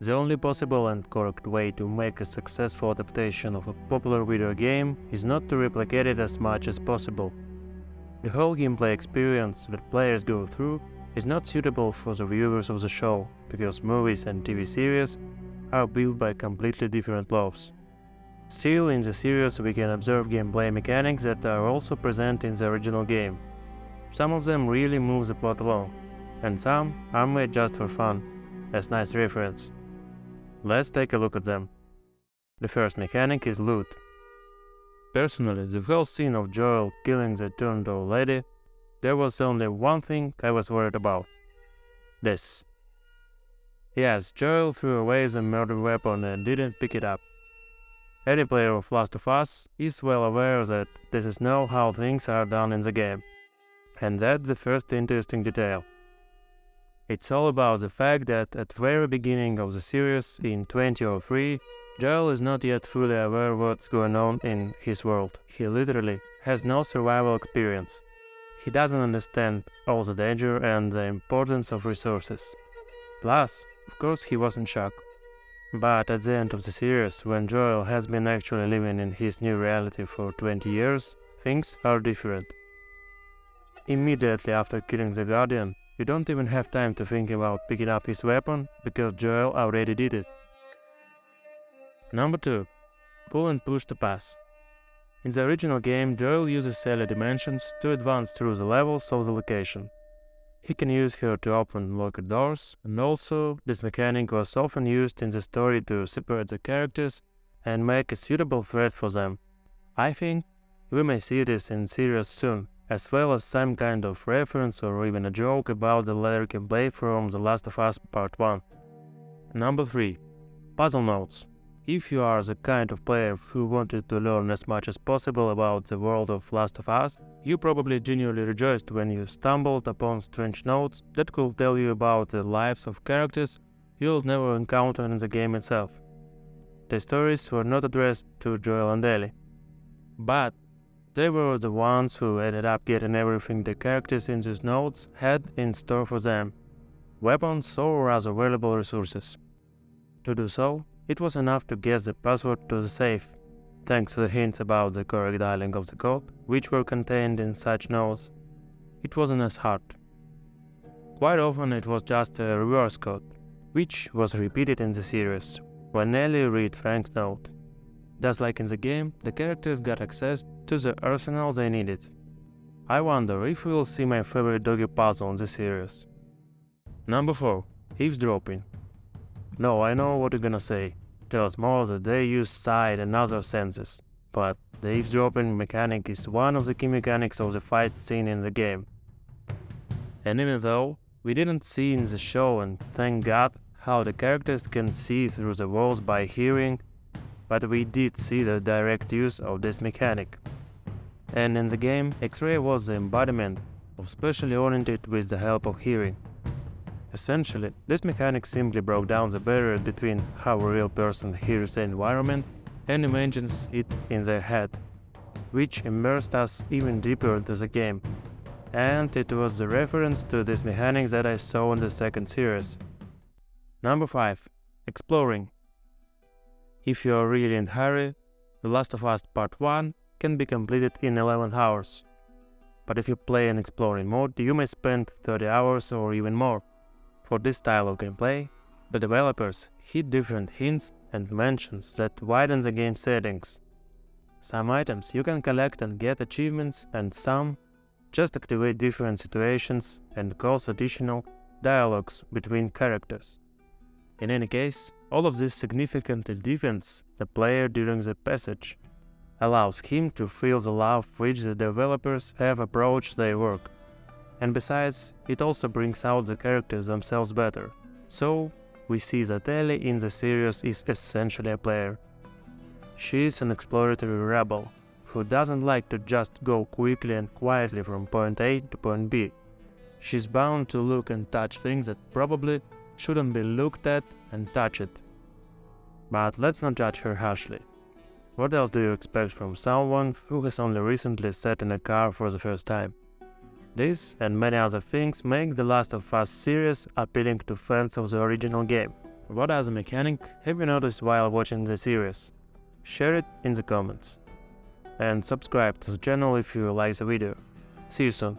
The only possible and correct way to make a successful adaptation of a popular video game is not to replicate it as much as possible. The whole gameplay experience that players go through is not suitable for the viewers of the show, because movies and TV series are built by completely different laws. Still, in the series we can observe gameplay mechanics that are also present in the original game. Some of them really move the plot along, and some are made just for fun, as nice reference. Let's take a look at them. The first mechanic is loot. Personally, the whole scene of Joel killing the turned old lady, there was only one thing I was worried about. This. Yes, Joel threw away the murder weapon and didn't pick it up. Any player of Last of Us is well aware that this is not how things are done in the game. And that's the first interesting detail. It's all about the fact that at the very beginning of the series, in 2003, Joel is not yet fully aware what's going on in his world. He literally has no survival experience. He doesn't understand all the danger and the importance of resources. Plus, of course, he was in shock. But at the end of the series, when Joel has been actually living in his new reality for 20 years, things are different. Immediately after killing the Guardian, you don't even have time to think about picking up his weapon, because Joel already did it. Number 2. Pull and push to pass. In the original game, Joel uses Sally dimensions to advance through the levels of the location. He can use her to open locked doors, and also this mechanic was often used in the story to separate the characters and make a suitable threat for them. I think we may see this in series soon, as well as some kind of reference or even a joke about the later gameplay from The Last of Us Part 1. Number 3. Puzzle notes. If you are the kind of player who wanted to learn as much as possible about the world of Last of Us, you probably genuinely rejoiced when you stumbled upon strange notes that could tell you about the lives of characters you'll never encounter in the game itself. The stories were not addressed to Joel and Ellie, but they were the ones who ended up getting everything the characters in these notes had in store for them, weapons or other valuable resources. To do so, it was enough to guess the password to the safe, thanks to the hints about the correct dialing of the code, which were contained in such notes. It wasn't as hard. Quite often it was just a reverse code, which was repeated in the series, when Ellie read Frank's note. Just like in the game, the characters got access to the arsenal they needed. I wonder if we'll see my favorite doggy puzzle in the series. Number 4. Eavesdropping. No, I know what you're gonna say. Tells more that they use sight and other senses, but the eavesdropping mechanic is one of the key mechanics of the fight scene in the game. And even though we didn't see in the show, and thank God, how the characters can see through the walls by hearing, but we did see the direct use of this mechanic. And in the game, X-Ray was the embodiment of specially oriented with the help of hearing. Essentially, this mechanic simply broke down the barrier between how a real person hears the environment and imagines it in their head, which immersed us even deeper into the game. And it was the reference to this mechanic that I saw in the second series. Number 5. Exploring. If you are really in a hurry, The Last of Us Part 1 can be completed in 11 hours. But if you play in exploring mode, you may spend 30 hours or even more. For this style of gameplay, the developers hid different hints and mentions that widen the game settings. Some items you can collect and get achievements, and some just activate different situations and cause additional dialogues between characters. In any case, all of this significantly deepens the player during the passage, allows him to feel the love which the developers have approached their work. And besides, it also brings out the characters themselves better. So, we see that Ellie in the series is essentially a player. She is an exploratory rebel, who doesn't like to just go quickly and quietly from point A to point B. She's bound to look and touch things that probably shouldn't be looked at and touched. But let's not judge her harshly. What else do you expect from someone who has only recently sat in a car for the first time? This and many other things make The Last of Us series appealing to fans of the original game. What as a mechanic have you noticed while watching the series? Share it in the comments. And subscribe to the channel if you like the video. See you soon.